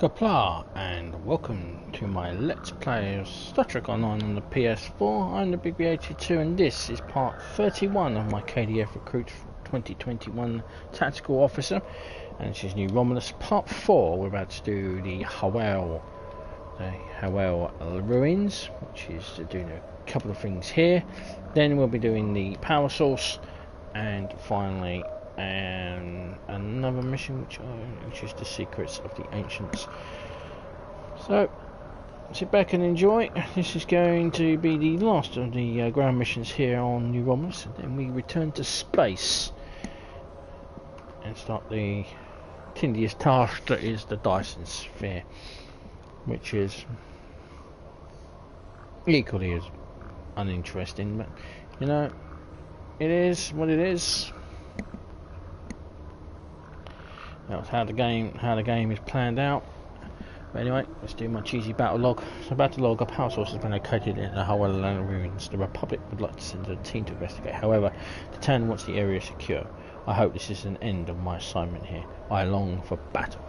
Kapla, and welcome to my Let's Play of Star Trek Online on the PS4. I'm the Big B82 and this is part 31 of my KDF Recruit 2021 Tactical Officer, and this is New Romulus part 4. We're about to do the Hwael Ruins, which is doing a couple of things here. Then we'll be doing the power source, and finally another mission which is the secrets of the ancients. So sit back and enjoy. This is going to be the last of the ground missions here on New Romulus, and then we return to space and start the tedious task that is the Dyson Sphere, which is equally as uninteresting, but you know, it is what it is. That's how the game is planned out. But anyway, let's do my cheesy battle log. So, battle log: a power source has been located in the Hwael Ruins. The Republic would like to send a team to investigate. However, the Tan wants the area secure. I hope this is an end of my assignment here. I long for battle.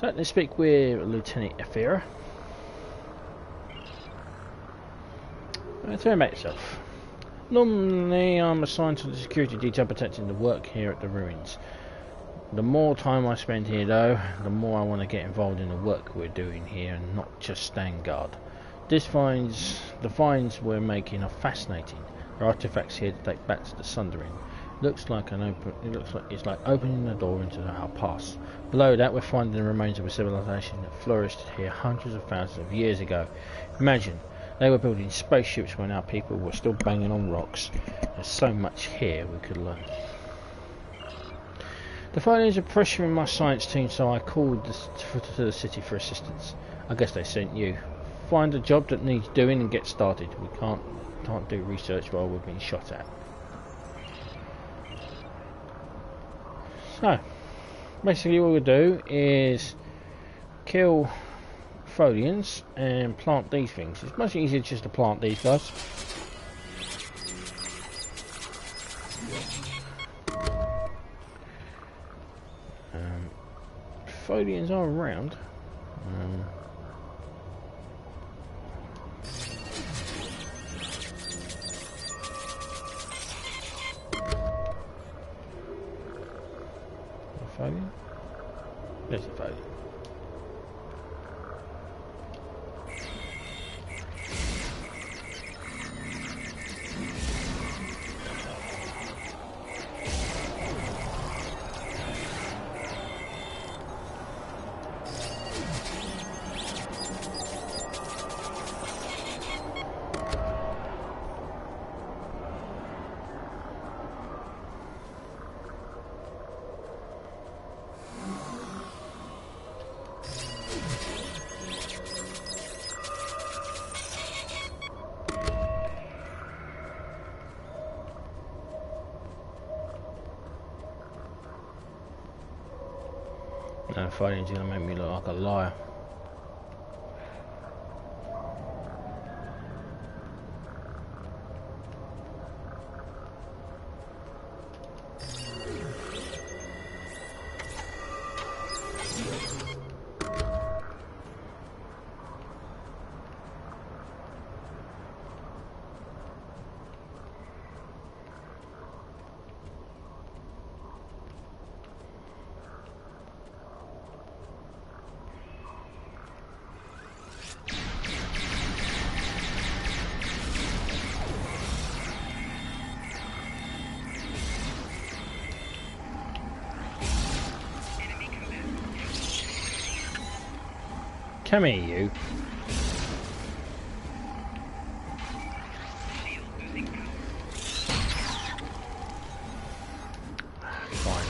So let's speak with Lieutenant Afira. Tell me about yourself. Normally, I'm assigned to the security detail protecting the work here at the ruins. The more time I spend here, though, the more I want to get involved in the work we're doing here and not just stand guard. The finds we're making are fascinating. There are artifacts here to take back to the Sundering. It looks like it's like opening the door into our past. Below that, we're finding the remains of a civilization that flourished here hundreds of thousands of years ago. Imagine, they were building spaceships when our people were still banging on rocks. There's so much here we could learn. The findings are pressuring my science team, so I called to the city for assistance. I guess they sent you. Find a job that needs doing and get started. We can't do research while we're being shot at. So, basically all we do is kill Folians and plant these things. It's much easier just to plant these guys. Folians are around. A Folian? There's a Folian. No, fighting's gonna make me look like a liar. Come here, you. Fine.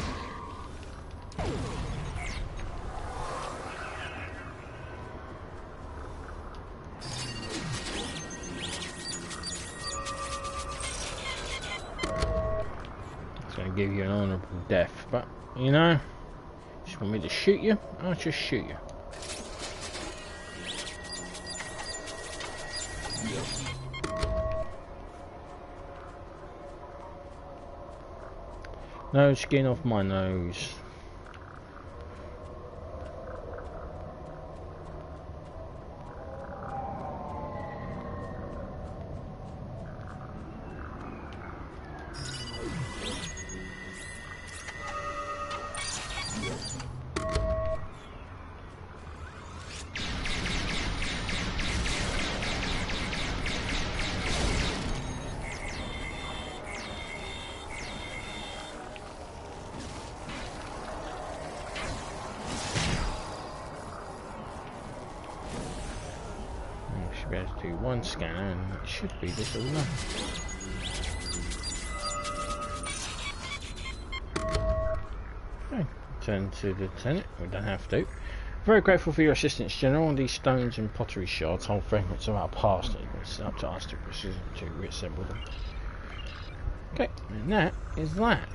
It's going to give you an honourable death, but, you know, just want me to shoot you? I'll just shoot you. No skin off my nose. should be able to do one scanner and it should be this all done. Okay, turn to the Lieutenant, we don't have to. Very grateful for your assistance, General. These stones and pottery shards hold fragments of our past. It's up to us to reassemble them. Okay, and that is that.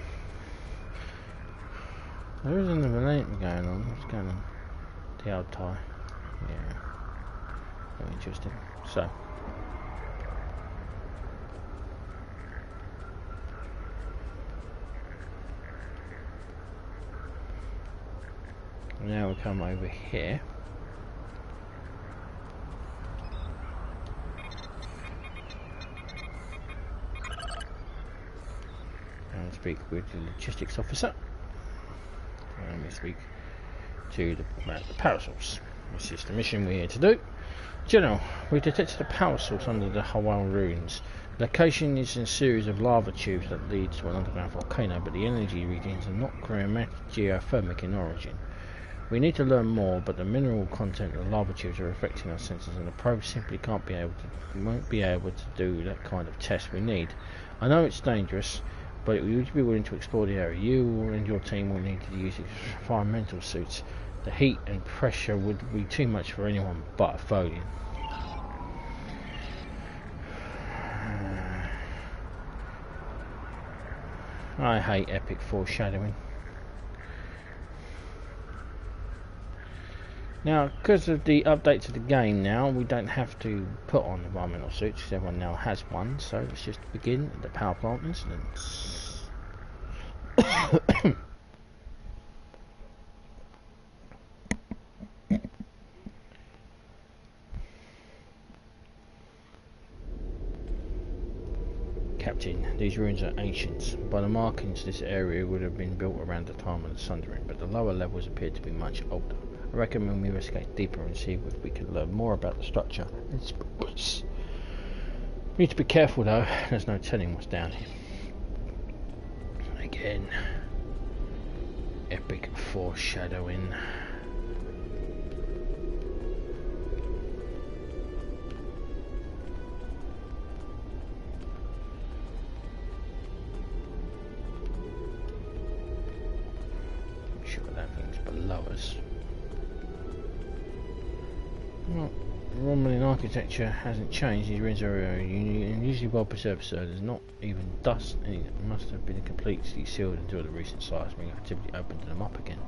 There is another event going on. What's going on? The old tie. Yeah. Very interesting. So. Now we come over here. And speak with the logistics officer. And we speak to the power source. This is the mission we're here to do. General, we detected a power source under the Hwael Ruins. The location is in a series of lava tubes that lead to an underground volcano, but the energy readings are not geothermic in origin. We need to learn more, but the mineral content of the lava tubes are affecting our senses, and the probe simply won't be able to do that kind of test we need. I know it's dangerous, but would you be willing to explore the area? You and your team will need to use environmental suits. The heat and pressure would be too much for anyone but a Hwaelian. I hate epic foreshadowing. Now, because of the update to the game now, we don't have to put on environmental suits because everyone now has one. So let's just begin the power plant incidents. Captain, these ruins are ancient. By the markings, this area would have been built around the time of the Sundering, but the lower levels appear to be much older. I recommend we investigate deeper and see if we can learn more about the structure and spirits. We need to be careful though, there's no telling what's down here. Again, epic foreshadowing. I'm sure that thing's below us. Well, Romulan architecture hasn't changed. These ruins are unusually well preserved, so there's not even dust. And it must have been completely sealed until the recent seismic activity opened them up again.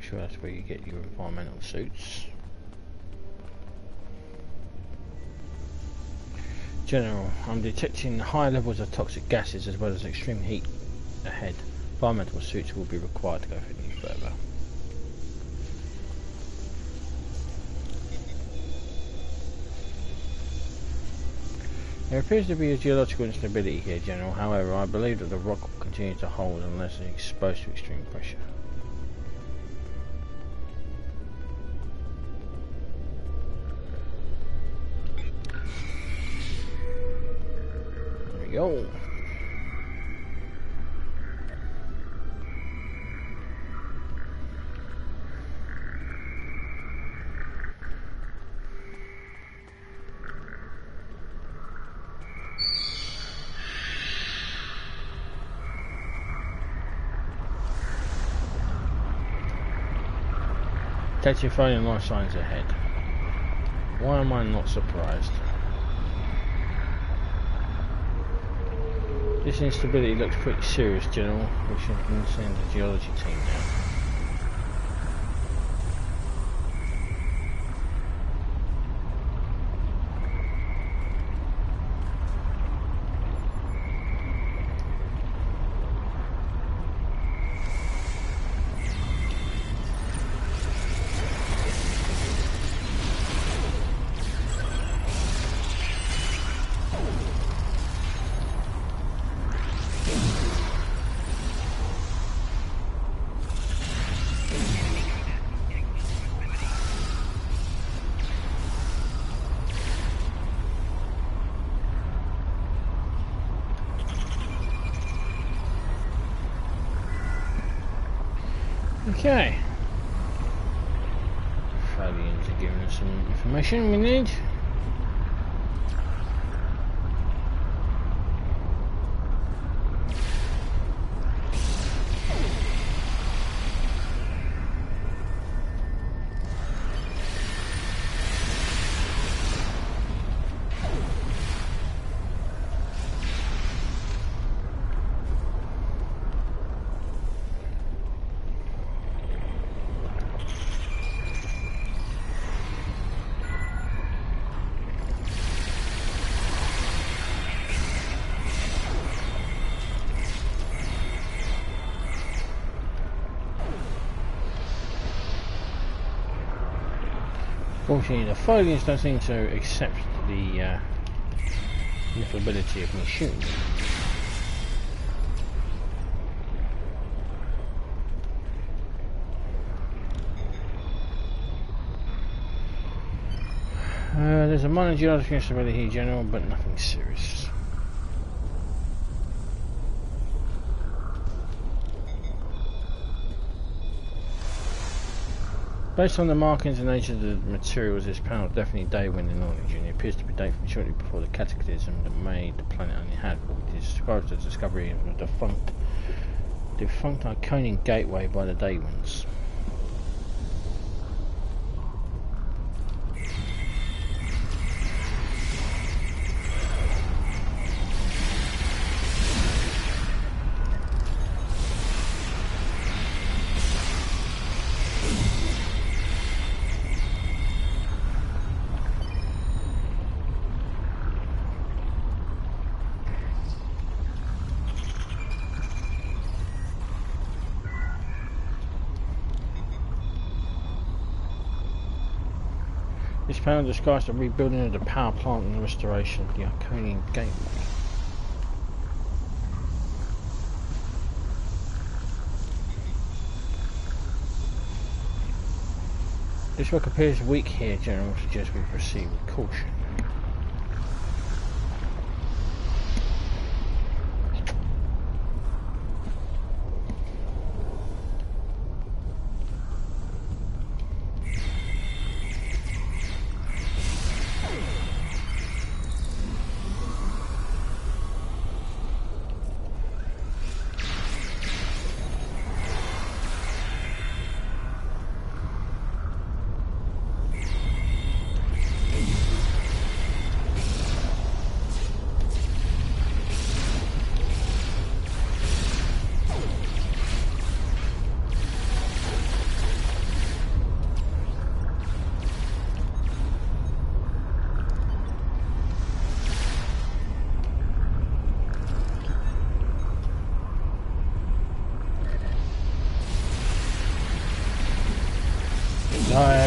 Sure that's where you get your environmental suits. General, I'm detecting high levels of toxic gases as well as extreme heat ahead. Environmental suits will be required to go any further. There appears to be a geological instability here, General. However, I believe that the rock will continue to hold unless it's exposed to extreme pressure. Go. Detective finding life signs ahead. Why am I not surprised? This instability looks pretty serious, General. We should send the geology team now. Okay. Folians are giving us some information we need. Fortunately, the folians don't seem to accept the little ability of me shooting them. There's a minor geological instability here, General, but nothing serious. Based on the markings and nature of the materials, this panel is definitely day-wind in origin. It appears to be dated from shortly before the cataclysm that made the planet uninhabitable. It is described as the discovery of a defunct Iconian gateway by the Daywinds. This panel describes the rebuilding of the power plant and the restoration of the Iconian gateway. This work appears weak here, General, suggests we proceed with caution.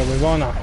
With honor.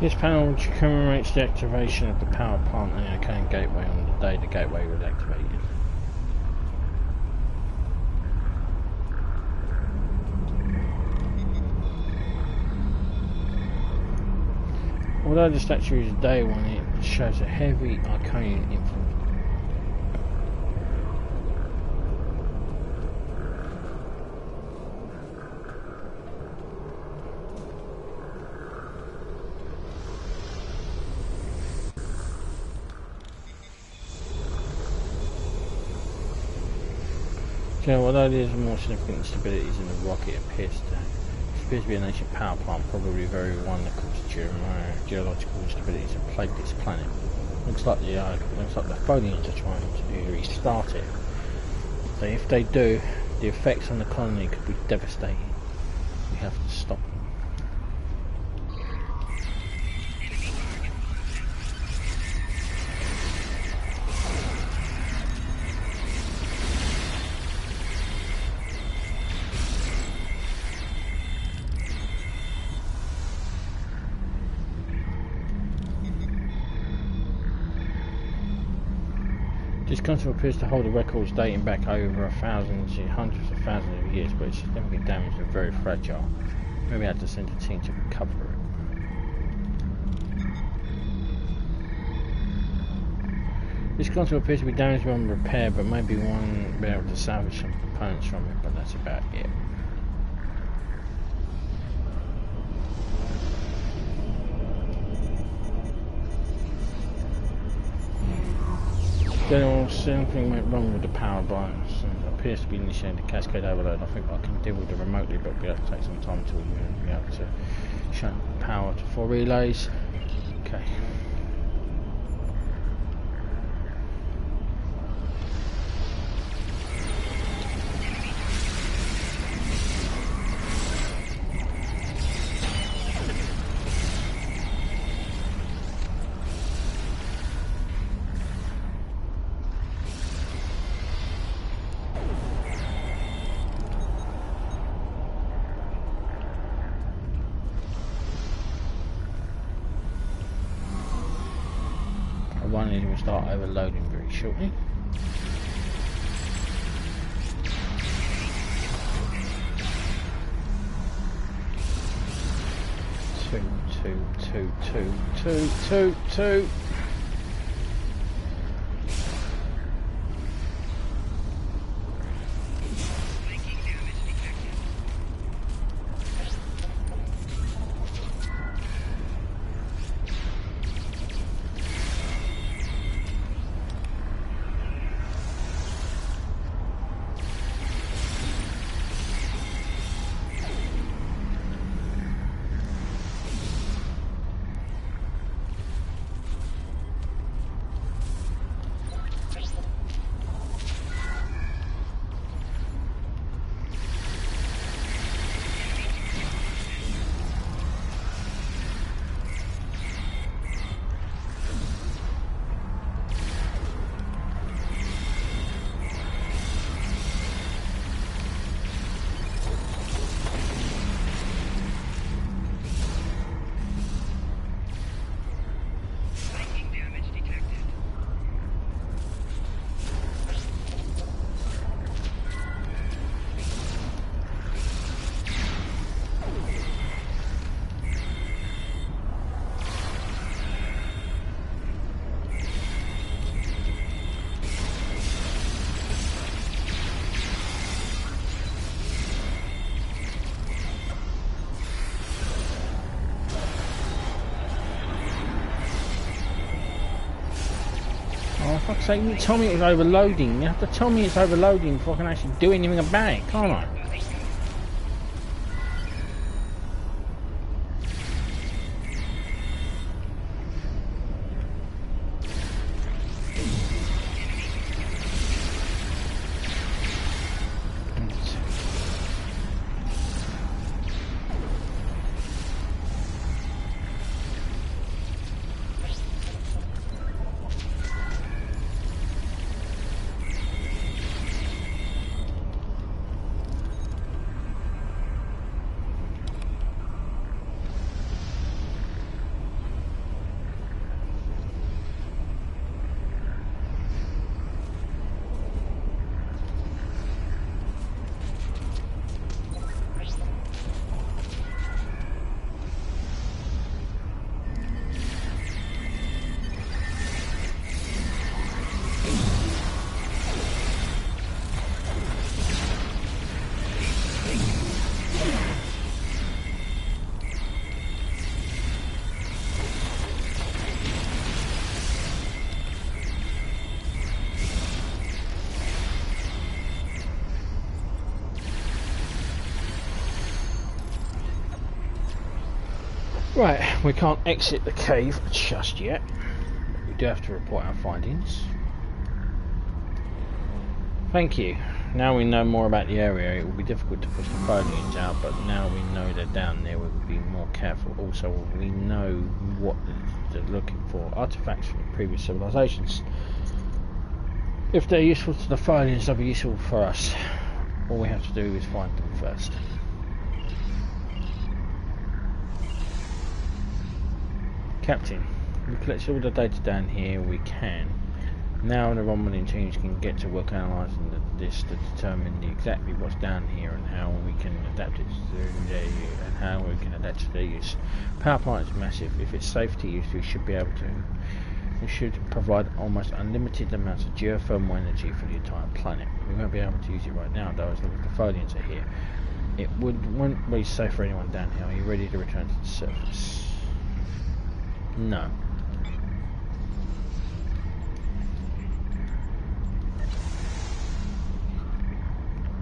This panel commemorates the activation of the power plant and the Iconian gateway on the day the gateway was activated. Although the statue is a day one, it shows a heavy Iconian influence. Although there's more significant instabilities in the rock, it appears to be an ancient power plant, probably very one that caused geological instabilities that plagued this planet. Looks like the folians are trying to restart it. So if they do, the effects on the colony could be devastating. We have to stop them. console appears to hold the records dating back over hundreds of thousands of years, but it's significantly damaged and very fragile. Maybe I had to send a team to recover it. This console appears to be damaged beyond repair, but maybe one will be able to salvage some components from it, but that's about it. General, something went wrong with the power bias and appears to be initiating a cascade overload. I think I can deal with it remotely, but we'll have to take some time until we'll be able to shut power to 4 relays. Okay. One will start overloading very shortly. Two. Oh, fuck's sake, you told me it was overloading. You have to tell me it's overloading before I can actually do anything about it, can't I? Right, we can't exit the cave just yet. We do have to report our findings. Thank you. Now we know more about the area. It will be difficult to push the foliage out, but now we know they're down there, we will be more careful. Also, we know what they're looking for. Artifacts from previous civilizations. If they're useful to the foliage, they'll be useful for us. All we have to do is find them first. Captain, we collect all the data down here we can. Now the Romulan teams can get to work analysing this to determine exactly what's down here and how we can adapt it to their and how we can adapt to their use. Power plant is massive. If it's safe to use, we should be able to. It should provide almost unlimited amounts of geothermal energy for the entire planet. We won't be able to use it right now, though, as long as the Folians are here. It won't be safe for anyone down here. Are you ready to return to the surface? No.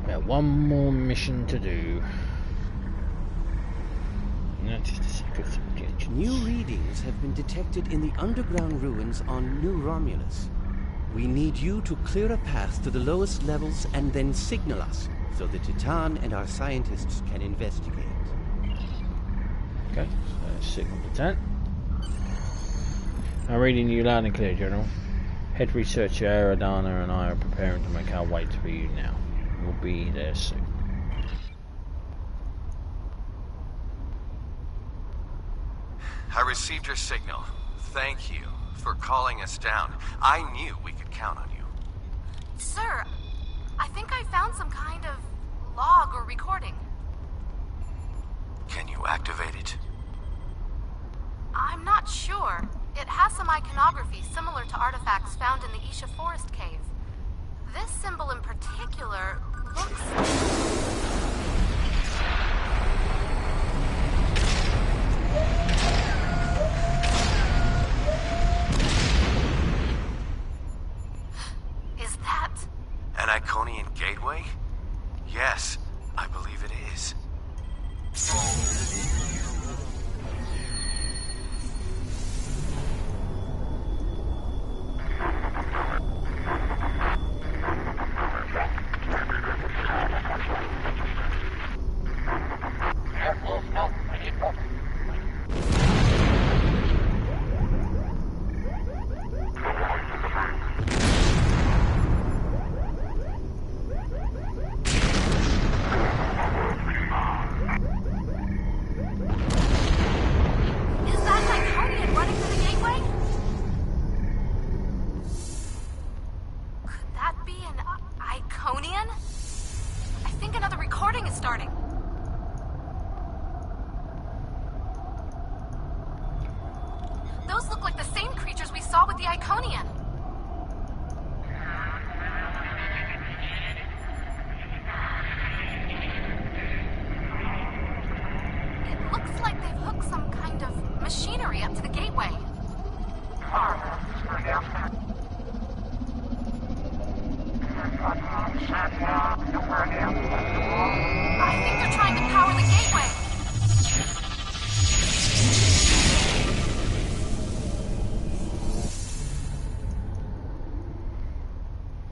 We have one more mission to do. That's just a secret subject. New readings have been detected in the underground ruins on New Romulus. We need you to clear a path to the lowest levels and then signal us, so the Titan and our scientists can investigate. Okay, so signal Titan. I'm reading you loud and clear, General. Head researcher Aerodana and I are preparing to make our way to you now. We'll be there soon. I received your signal. Thank you for calling us down. I knew we could count on you. Sir, I think I found some kind of log or recording. Can you activate it? I'm not sure. It has some iconography similar to artifacts found in the Isha Forest Cave. This symbol in particular looks... Is that... An Iconian gateway? Yes, I believe it is.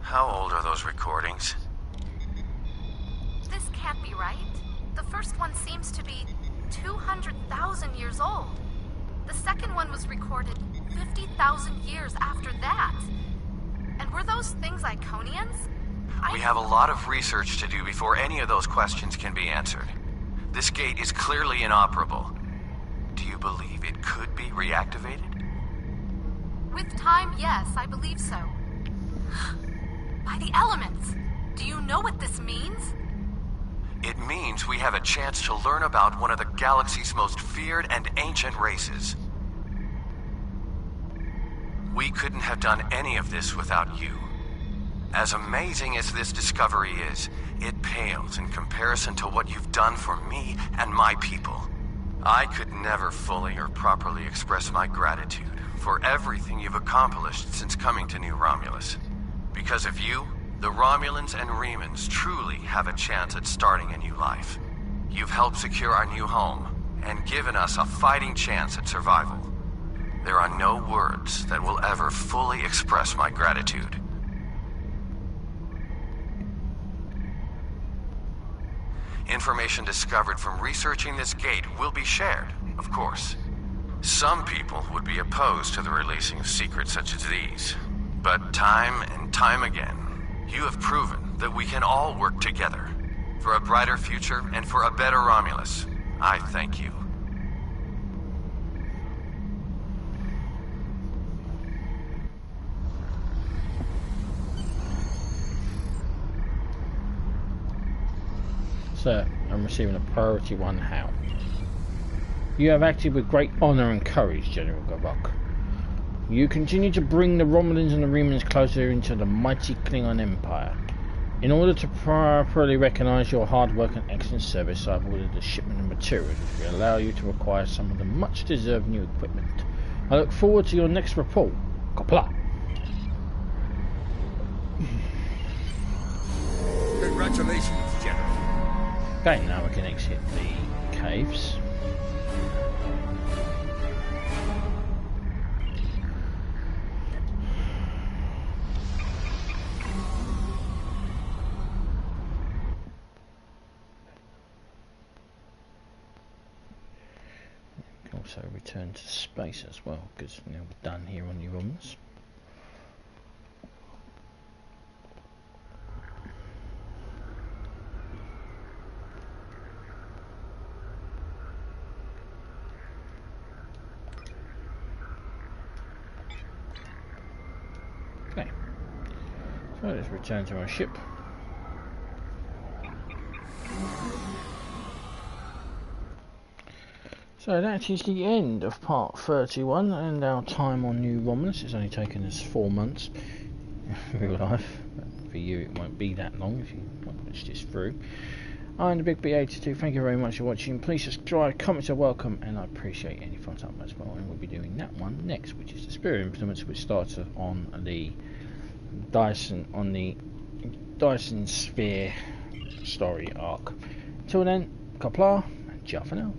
How old are those recordings? This can't be right. The first one seems to be 200,000 years old. The second one was recorded 50,000 years after that. And were those things Iconians? We have a lot of research to do before any of those questions can be answered. This gate is clearly inoperable. Do you believe it could be reactivated? With time, yes, I believe so. By the elements! Do you know what this means? It means we have a chance to learn about one of the galaxy's most feared and ancient races. We couldn't have done any of this without you. As amazing as this discovery is, it pales in comparison to what you've done for me and my people. I could never fully or properly express my gratitude for everything you've accomplished since coming to New Romulus. Because of you, the Romulans and Remans truly have a chance at starting a new life. You've helped secure our new home and given us a fighting chance at survival. There are no words that will ever fully express my gratitude. Information discovered from researching this gate will be shared, of course. Some people would be opposed to the releasing of secrets such as these. But time and time again, you have proven that we can all work together for a brighter future and for a better Romulus. I thank you. Sir, I'm receiving a priority 1 how. You have acted with great honour and courage, General Gavok. You continue to bring the Romulans and the Remans closer into the mighty Klingon Empire. In order to properly recognise your hard work and excellent service, I have ordered a shipment of materials which will allow you to acquire some of the much deserved new equipment. I look forward to your next report. Qapla'. Congratulations, General. Okay, now we can exit the caves. Also return to space as well, because now we're done here on the Romulus. Okay, so let's return to our ship. So that is the end of part 31, and our time on New Romulus. It's only taken us 4 months in real life. For you it won't be that long if you watch this through. I'm the Big B82, thank you very much for watching. Please subscribe, comments are welcome, and I appreciate any thumbs up as well. And we'll be doing that one next, which is the Spirit Implements, which starts on the Dyson Sphere story arc. Until then, Qapla', and ciao for now.